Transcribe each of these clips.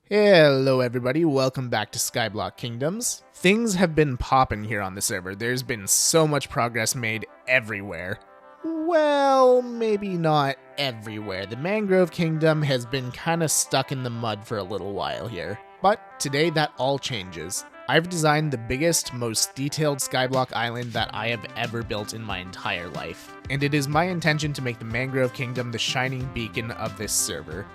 Hello everybody, welcome back to Skyblock Kingdoms. Things have been popping here on the server. There's been so much progress made everywhere. Well, maybe not everywhere. The Mangrove Kingdom has been kinda stuck in the mud for a little while here. But today that all changes. I've designed the biggest, most detailed Skyblock island that I have ever built in my entire life. And it is my intention to make the Mangrove Kingdom the shining beacon of this server.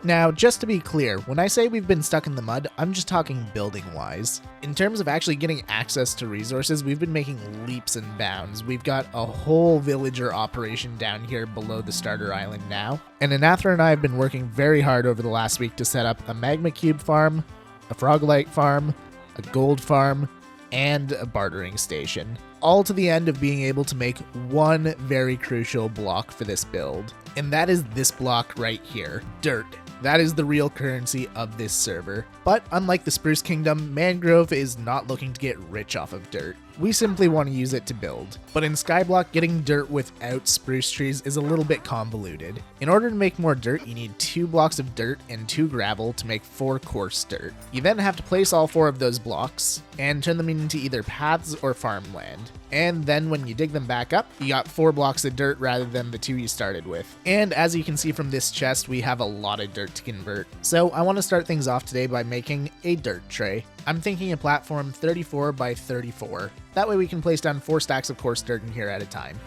Now, just to be clear, when I say we've been stuck in the mud, I'm just talking building-wise. In terms of actually getting access to resources, we've been making leaps and bounds. We've got a whole villager operation down here below the starter island now. And Anathra and I have been working very hard over the last week to set up a magma cube farm, a froglight farm, a gold farm, and a bartering station. All to the end of being able to make one very crucial block for this build. And that is this block right here, dirt. That is the real currency of this server. But unlike the Spruce Kingdom, Mangrove is not looking to get rich off of dirt. We simply want to use it to build. But in Skyblock, getting dirt without spruce trees is a little bit convoluted. In order to make more dirt, you need 2 blocks of dirt and 2 gravel to make 4 coarse dirt. You then have to place all 4 of those blocks and turn them into either paths or farmland. And then when you dig them back up, you got 4 blocks of dirt rather than the 2 you started with. And as you can see from this chest, we have a lot of dirt to convert. So I want to start things off today by making a dirt tray. I'm thinking a platform 34 by 34. That way we can place down 4 stacks of coarse dirt in here at a time.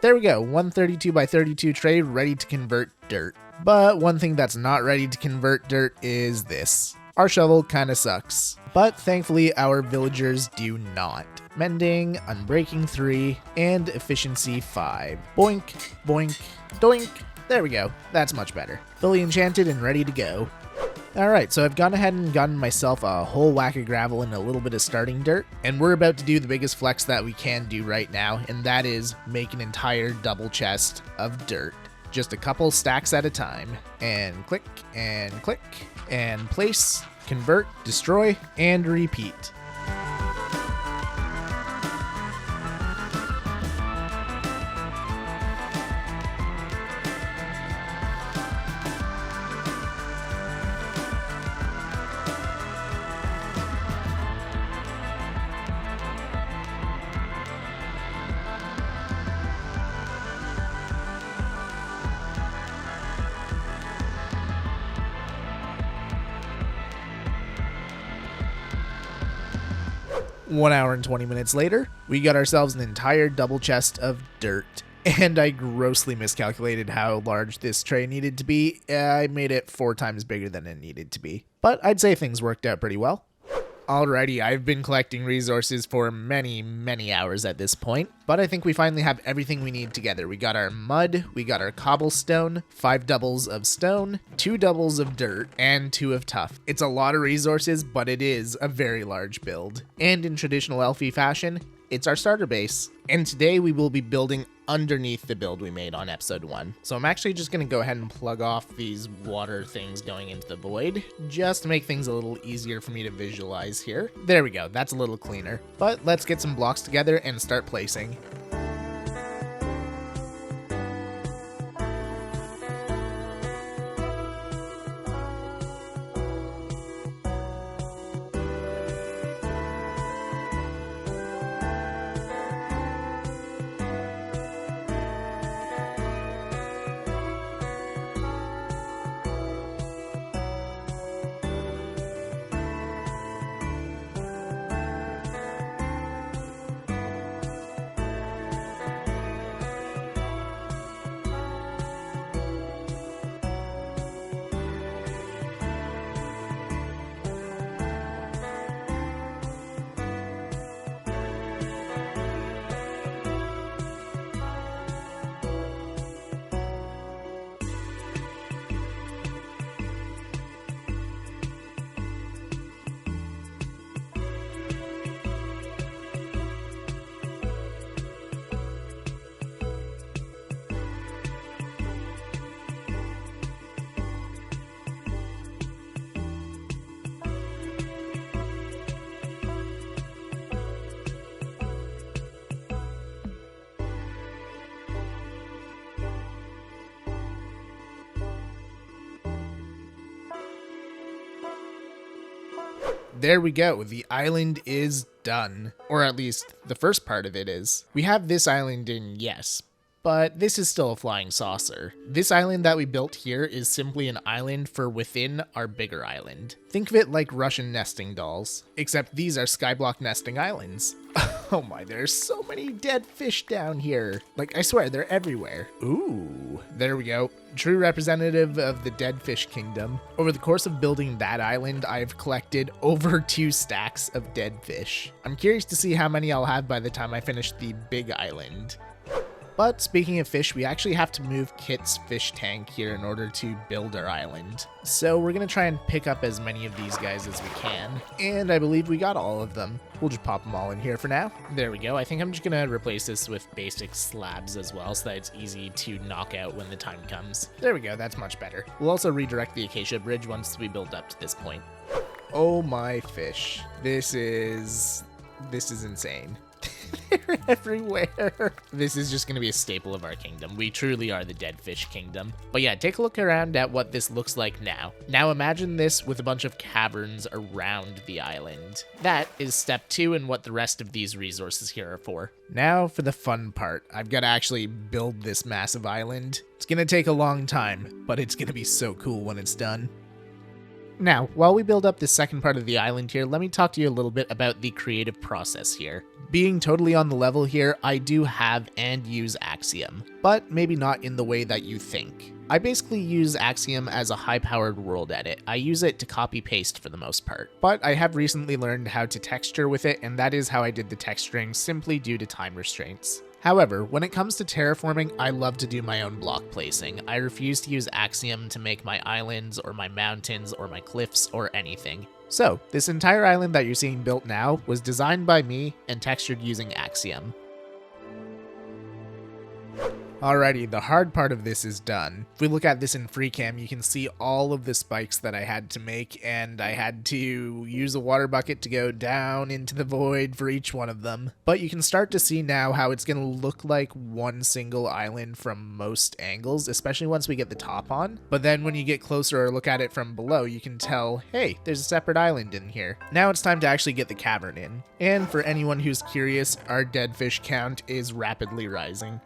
There we go, 132 by 32 tray ready to convert dirt. But one thing that's not ready to convert dirt is this. Our shovel kinda sucks. But thankfully our villagers do not. Mending, Unbreaking 3, and Efficiency 5. Boink, boink, doink. There we go, that's much better. Fully enchanted and ready to go. Alright, so I've gone ahead and gotten myself a whole whack of gravel and a little bit of starting dirt, and we're about to do the biggest flex that we can do right now, and that is make an entire double chest of dirt. Just a couple stacks at a time. And click, and place, convert, destroy, and repeat. One hour and 20 minutes later, we got ourselves an entire double chest of dirt. And I grossly miscalculated how large this tray needed to be. I made it 4 times bigger than it needed to be. But I'd say things worked out pretty well. Alrighty, I've been collecting resources for many hours at this point, but I think we finally have everything we need together. We got our mud, we got our cobblestone, 5 doubles of stone, 2 doubles of dirt, and 2 of tuff. It's a lot of resources, but it is a very large build. And in traditional Elfie fashion, it's our starter base. And today we will be building underneath the build we made on episode 1. So I'm actually just going to go ahead and plug off these water things going into the void, just to make things a little easier for me to visualize here. There we go, that's a little cleaner. But let's get some blocks together and start placing. There we go, the island is done. Or at least, the first part of it is. We have this island in, yes, but this is still a flying saucer. This island that we built here is simply an island for within our bigger island. Think of it like Russian nesting dolls, except these are skyblock nesting islands. Oh my, there's so many dead fish down here. Like, I swear, they're everywhere. Ooh, there we go. True representative of the dead fish kingdom. Over the course of building that island, I've collected over 2 stacks of dead fish. I'm curious to see how many I'll have by the time I finish the big island. But speaking of fish, we actually have to move Kit's fish tank here in order to build our island. So we're going to try and pick up as many of these guys as we can. And I believe we got all of them. We'll just pop them all in here for now. There we go. I think I'm just going to replace this with basic slabs as well so that it's easy to knock out when the time comes. There we go. That's much better. We'll also redirect the acacia bridge once we build up to this point. Oh my fish. This is insane. They're everywhere. This is just going to be a staple of our kingdom. We truly are the dead fish kingdom. But yeah, take a look around at what this looks like now. Now imagine this with a bunch of caverns around the island. That is step 2 in what the rest of these resources here are for. Now for the fun part. I've got to actually build this massive island. It's going to take a long time, but it's going to be so cool when it's done. Now, while we build up this second part of the island here, let me talk to you a little bit about the creative process here. Being totally on the level here, I do have and use Axiom, but maybe not in the way that you think. I basically use Axiom as a high-powered world edit. I use it to copy-paste for the most part, but I have recently learned how to texture with it, and that is how I did the texturing simply due to time restraints. However, when it comes to terraforming, I love to do my own block placing. I refuse to use Axiom to make my islands or my mountains or my cliffs or anything. So, this entire island that you're seeing built now was designed by me and textured using Axiom. Alrighty, the hard part of this is done. If we look at this in FreeCam, you can see all of the spikes that I had to make, and I had to use a water bucket to go down into the void for each one of them. But you can start to see now how it's going to look like one single island from most angles, especially once we get the top on. But then when you get closer or look at it from below, you can tell, hey, there's a separate island in here. Now it's time to actually get the cavern in. And for anyone who's curious, our dead fish count is rapidly rising.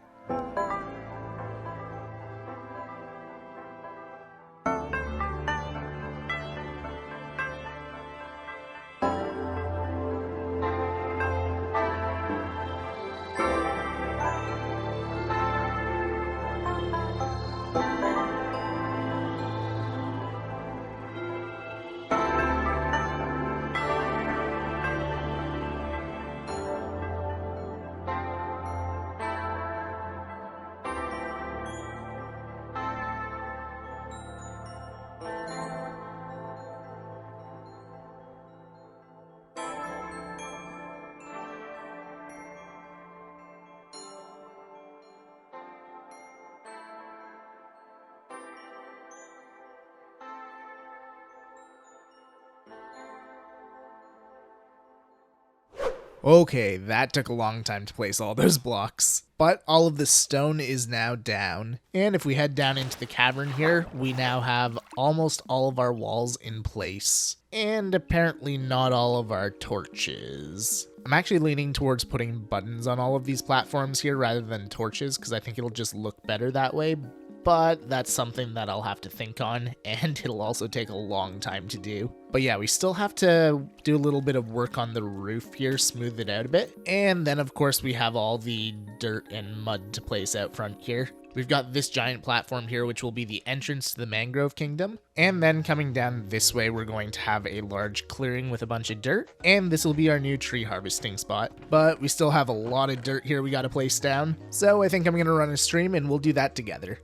Okay, that took a long time to place all those blocks. But all of the stone is now down. And if we head down into the cavern here, we now have almost all of our walls in place. And apparently not all of our torches. I'm actually leaning towards putting buttons on all of these platforms here rather than torches, because I think it'll just look better that way. But that's something that I'll have to think on, and it'll also take a long time to do. But yeah, we still have to do a little bit of work on the roof here, smooth it out a bit. And then of course we have all the dirt and mud to place out front here. We've got this giant platform here, which will be the entrance to the Mangrove Kingdom. And then coming down this way, we're going to have a large clearing with a bunch of dirt. And this will be our new tree harvesting spot. But we still have a lot of dirt here we got to place down. So I think I'm going to run a stream and we'll do that together.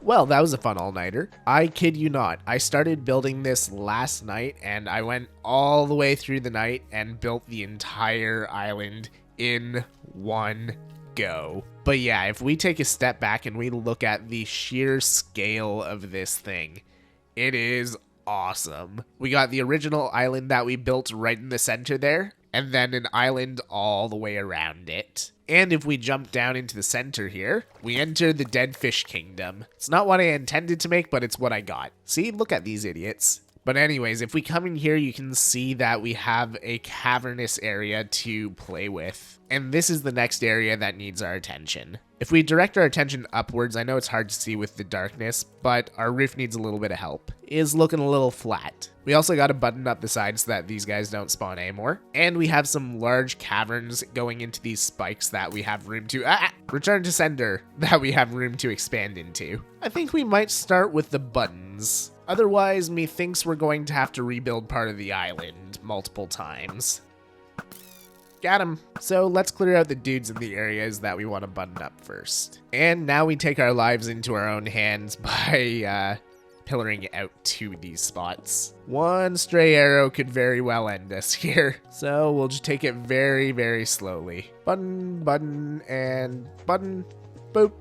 Well, that was a fun all-nighter. I kid you not, I started building this last night and I went all the way through the night and built the entire island in one go. But yeah, if we take a step back and we look at the sheer scale of this thing, it is awesome. We got the original island that we built right in the center there, and then an island all the way around it. And if we jump down into the center here, we enter the Dead Fish Kingdom. It's not what I intended to make, but it's what I got. See, look at these idiots. But anyways, if we come in here, you can see that we have a cavernous area to play with. And this is the next area that needs our attention. If we direct our attention upwards, I know it's hard to see with the darkness, but our roof needs a little bit of help. It is looking a little flat. We also got to button up the sides so that these guys don't spawn anymore. And we have some large caverns going into these spikes that we have room to, return to sender, that we have room to expand into. I think we might start with the buttons. Otherwise, methinks we're going to have to rebuild part of the island multiple times. Got him. So let's clear out the dudes in the areas that we want to button up first. And now we take our lives into our own hands by pillaring out to these spots. One stray arrow could very well end us here. So we'll just take it very, very slowly. Button, button, and button. Boop.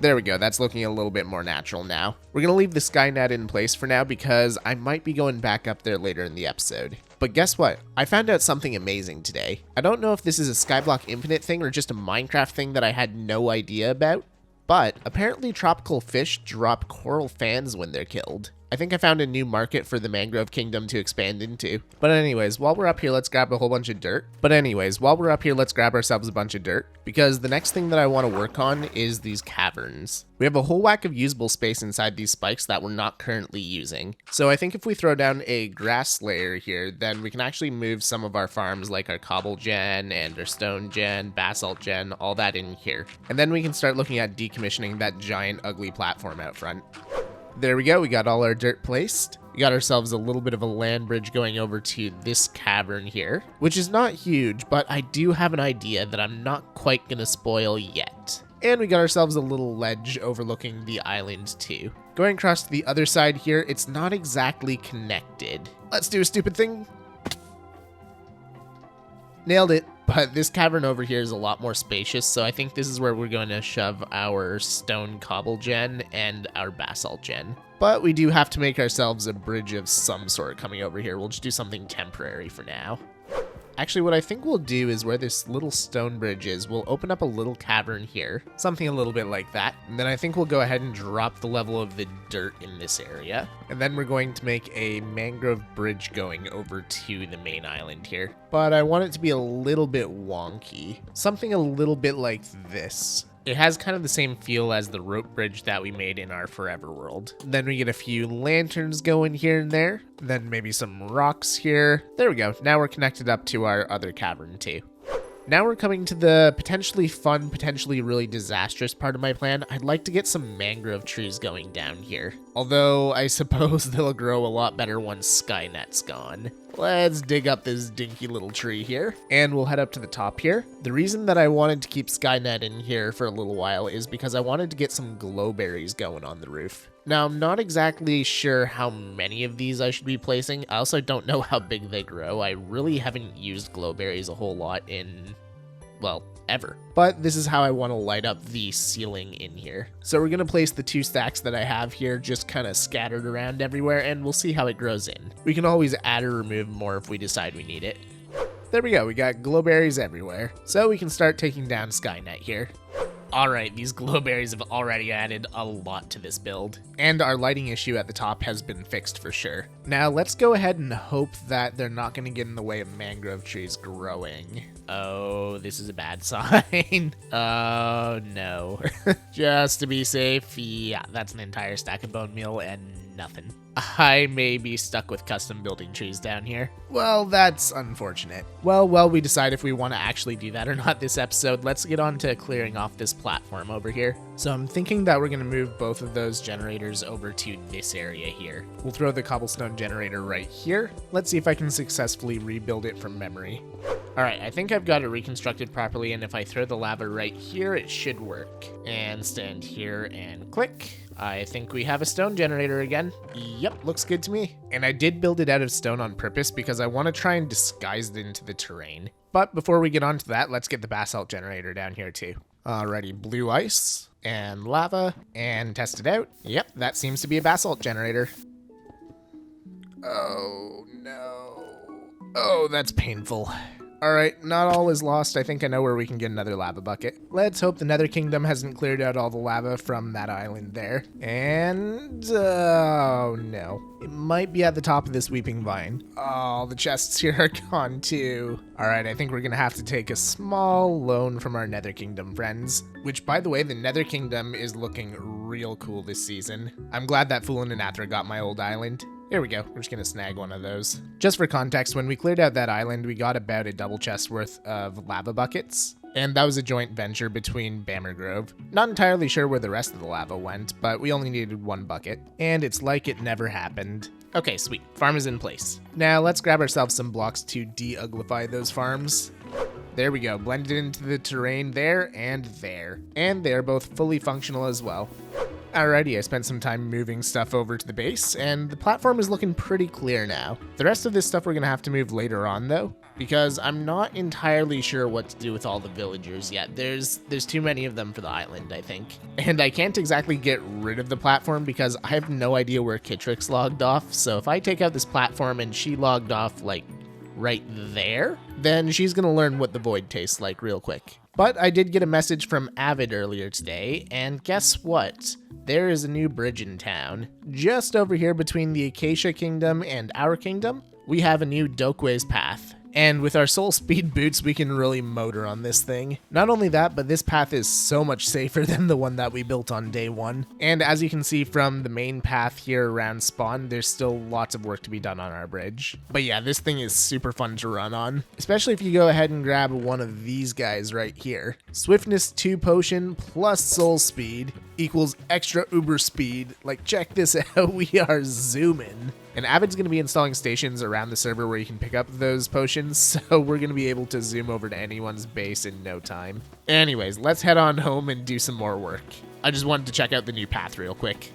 There we go, that's looking a little bit more natural now. We're going to leave the Skynet in place for now because I might be going back up there later in the episode. But guess what? I found out something amazing today. I don't know if this is a Skyblock Infinite thing or just a Minecraft thing that I had no idea about, but apparently tropical fish drop coral fans when they're killed. I think I found a new market for the Mangrove Kingdom to expand into. But anyways, while we're up here, let's grab a whole bunch of dirt. Let's grab ourselves a bunch of dirt, because the next thing that I want to work on is these caverns. We have a whole whack of usable space inside these spikes that we're not currently using. So I think if we throw down a grass layer here, then we can actually move some of our farms like our cobble gen and our stone gen, basalt gen, all that in here. And then we can start looking at decommissioning that giant ugly platform out front. There we go, we got all our dirt placed. We got ourselves a little bit of a land bridge going over to this cavern here, which is not huge, but I do have an idea that I'm not quite gonna spoil yet. And we got ourselves a little ledge overlooking the island too. Going across to the other side here, it's not exactly connected. Let's do a stupid thing. Nailed it. But this cavern over here is a lot more spacious, so I think this is where we're going to shove our stone cobble gen and our basalt gen. But we do have to make ourselves a bridge of some sort coming over here. We'll just do something temporary for now. Actually, what I think we'll do is where this little stone bridge is, we'll open up a little cavern here, something a little bit like that. And then I think we'll go ahead and drop the level of the dirt in this area. And then we're going to make a mangrove bridge going over to the main island here. But I want it to be a little bit wonky, something a little bit like this. It has kind of the same feel as the rope bridge that we made in our Forever world. Then we get a few lanterns going here and there. Then maybe some rocks here. There we go. Now we're connected up to our other cavern too. Now we're coming to the potentially fun, potentially really disastrous part of my plan. I'd like to get some mangrove trees going down here. Although I suppose they'll grow a lot better once Skynet's gone. Let's dig up this dinky little tree here, and we'll head up to the top here. The reason that I wanted to keep Skynet in here for a little while is because I wanted to get some glowberries going on the roof. Now, I'm not exactly sure how many of these I should be placing. I also don't know how big they grow. I really haven't used glowberries a whole lot in, well, ever. But this is how I want to light up the ceiling in here. So we're going to place the 2 stacks that I have here just kind of scattered around everywhere, and we'll see how it grows in. We can always add or remove more if we decide we need it. There we go, we got glowberries everywhere. So we can start taking down Skynet here. Alright, these glowberries have already added a lot to this build. And our lighting issue at the top has been fixed for sure. Now let's go ahead and hope that they're not going to get in the way of mangrove trees growing. Oh, this is a bad sign. Oh no. Just to be safe, yeah, that's an entire stack of bone meal and nothing. I may be stuck with custom building trees down here. Well, that's unfortunate. Well, we decide if we want to actually do that or not this episode, let's get on to clearing off this platform over here. So I'm thinking that we're going to move both of those generators over to this area here. We'll throw the cobblestone generator right here. Let's see if I can successfully rebuild it from memory. Alright, I think I've got it reconstructed properly, and if I throw the lava right here, it should work. And stand here and click. I think we have a stone generator again. Yep, looks good to me. And I did build it out of stone on purpose because I want to try and disguise it into the terrain. But before we get on to that, let's get the basalt generator down here too. Alrighty, blue ice and lava, and test it out. Yep, that seems to be a basalt generator. Oh no. Oh, that's painful. Alright, not all is lost. I think I know where we can get another lava bucket. Let's hope the Nether Kingdom hasn't cleared out all the lava from that island there. And, oh no. It might be at the top of this weeping vine. Oh, the chests here are gone too. Alright, I think we're gonna have to take a small loan from our Nether Kingdom friends. Which, by the way, the Nether Kingdom is looking real cool this season. I'm glad that Foolin and Athra got my old island. Here we go, we're just gonna snag one of those. Just for context, when we cleared out that island, we got about a double chest worth of lava buckets. And that was a joint venture between Mangrove. Not entirely sure where the rest of the lava went, but we only needed one bucket. And it's like it never happened. Okay, sweet, farm is in place. Now let's grab ourselves some blocks to de-uglify those farms. There we go, blended into the terrain there and there. And they're both fully functional as well. Alrighty, I spent some time moving stuff over to the base, and the platform is looking pretty clear now. The rest of this stuff we're gonna have to move later on though, because I'm not entirely sure what to do with all the villagers yet. There's too many of them for the island, I think. And I can't exactly get rid of the platform because I have no idea where Kitrix logged off, so if I take out this platform and she logged off like right there, then she's gonna learn what the void tastes like real quick. But I did get a message from Avid earlier today, and guess what? There is a new bridge in town. Just over here between the Acacia Kingdom and our kingdom, we have a new Dokwe's path. And with our soul speed boots, we can really motor on this thing. Not only that, but this path is so much safer than the one that we built on day one. And as you can see from the main path here around spawn, there's still lots of work to be done on our bridge. But yeah, this thing is super fun to run on, especially if you go ahead and grab one of these guys right here. Swiftness 2 potion plus soul speed equals extra uber speed. Like, check this out, we are zooming. And Avid's going to be installing stations around the server where you can pick up those potions, so we're going to be able to zoom over to anyone's base in no time. Anyways, let's head on home and do some more work. I just wanted to check out the new path real quick.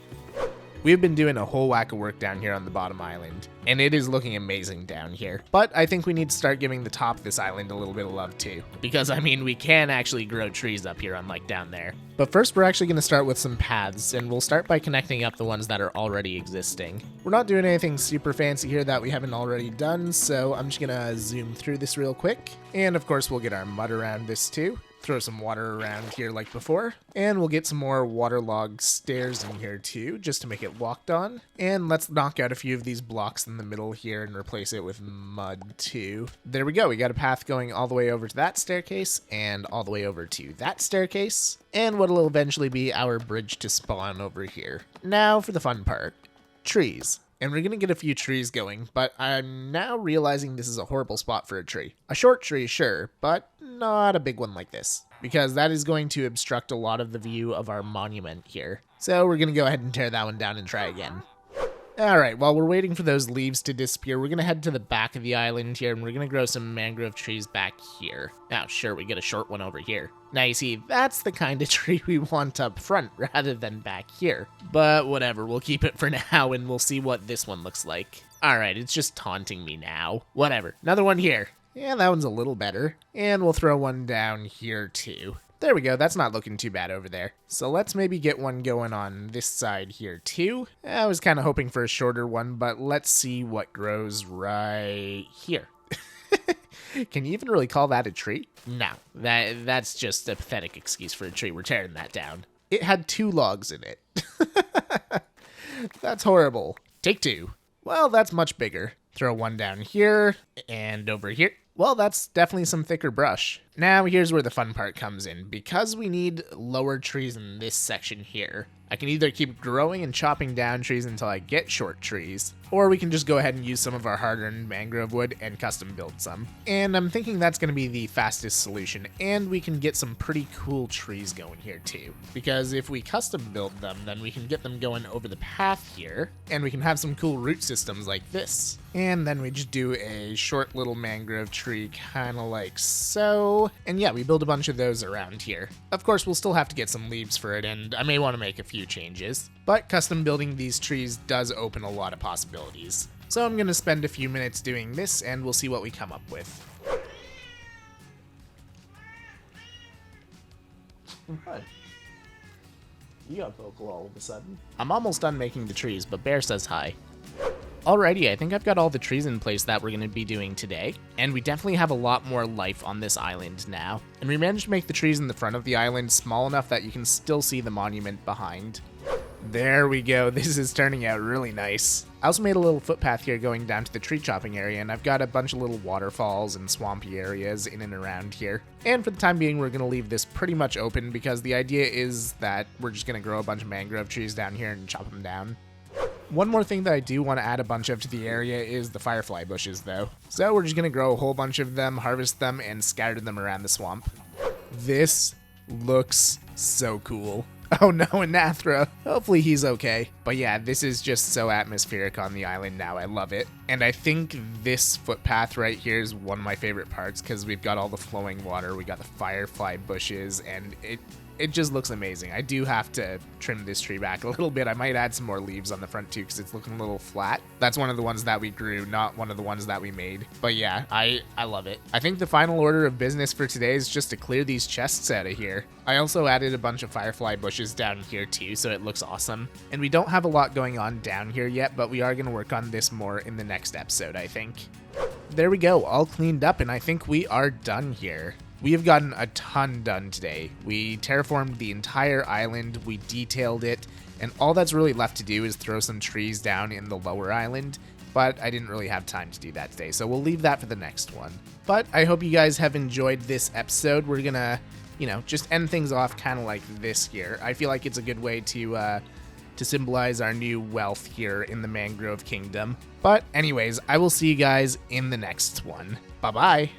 We've been doing a whole whack of work down here on the bottom island, and it is looking amazing down here. But I think we need to start giving the top of this island a little bit of love too, because I mean, we can actually grow trees up here unlike down there. But first we're actually going to start with some paths, and we'll start by connecting up the ones that are already existing. We're not doing anything super fancy here that we haven't already done, so I'm just going to zoom through this real quick. And of course we'll get our mud around this too. Throw some water around here like before, and we'll get some more waterlogged stairs in here too, just to make it locked on. And let's knock out a few of these blocks in the middle here and replace it with mud too. There we go, we got a path going all the way over to that staircase, and all the way over to that staircase, and what will eventually be our bridge to spawn over here. Now for the fun part, trees. And we're going to get a few trees going, but I'm now realizing this is a horrible spot for a tree. A short tree, sure, but not a big one like this, because that is going to obstruct a lot of the view of our monument here. So we're going to go ahead and tear that one down and try again. Alright, while we're waiting for those leaves to disappear, we're going to head to the back of the island here, and we're going to grow some mangrove trees back here. Now, sure, we get a short one over here. Now, you see, that's the kind of tree we want up front, rather than back here. But whatever, we'll keep it for now, and we'll see what this one looks like. Alright, it's just taunting me now. Whatever, another one here. Yeah, that one's a little better. And we'll throw one down here, too. There we go, that's not looking too bad over there. So let's maybe get one going on this side here too. I was kind of hoping for a shorter one, but let's see what grows right here. Can you even really call that a tree? No, that's just a pathetic excuse for a tree. We're tearing that down. It had 2 logs in it. That's horrible. Take 2. Well, that's much bigger. Throw one down here and over here. Well, that's definitely some thicker brush. Now here's where the fun part comes in. Because we need lower trees in this section here, I can either keep growing and chopping down trees until I get short trees, or we can just go ahead and use some of our hard-earned mangrove wood and custom build some. And I'm thinking that's going to be the fastest solution, and we can get some pretty cool trees going here too. Because if we custom build them, then we can get them going over the path here, and we can have some cool root systems like this. And then we just do a short little mangrove tree, kind of like so. And yeah, we build a bunch of those around here. Of course, we'll still have to get some leaves for it, and I may want to make a few changes. But custom building these trees does open a lot of possibilities. So I'm going to spend a few minutes doing this, and we'll see what we come up with. What? You got vocal all of a sudden. I'm almost done making the trees, but Bear says hi. Alrighty, I think I've got all the trees in place that we're going to be doing today, and we definitely have a lot more life on this island now. And we managed to make the trees in the front of the island small enough that you can still see the monument behind. There we go, this is turning out really nice. I also made a little footpath here going down to the tree chopping area, and I've got a bunch of little waterfalls and swampy areas in and around here. And for the time being, we're going to leave this pretty much open because the idea is that we're just going to grow a bunch of mangrove trees down here and chop them down. One more thing that I do want to add a bunch of to the area is the firefly bushes though. So we're just going to grow a whole bunch of them, harvest them, and scatter them around the swamp. This looks so cool. Oh no, Anathra. Hopefully he's okay. But yeah, this is just so atmospheric on the island now. I love it. And I think this footpath right here is one of my favorite parts because we've got all the flowing water, we got the firefly bushes, and it just looks amazing. I do have to trim this tree back a little bit. I might add some more leaves on the front too because it's looking a little flat. That's one of the ones that we grew, not one of the ones that we made. But yeah, I love it. I think the final order of business for today is just to clear these chests out of here. I also added a bunch of firefly bushes down here too, so it looks awesome. And we don't have a lot going on down here yet, but we are going to work on this more in the next episode, I think. There we go, all cleaned up, and I think we are done here. We have gotten a ton done today. We terraformed the entire island, we detailed it, and all that's really left to do is throw some trees down in the lower island, but I didn't really have time to do that today, so we'll leave that for the next one. But I hope you guys have enjoyed this episode. We're gonna, just end things off kind of like this here. I feel like it's a good way to symbolize our new wealth here in the Mangrove Kingdom. But anyways, I will see you guys in the next one. Bye-bye!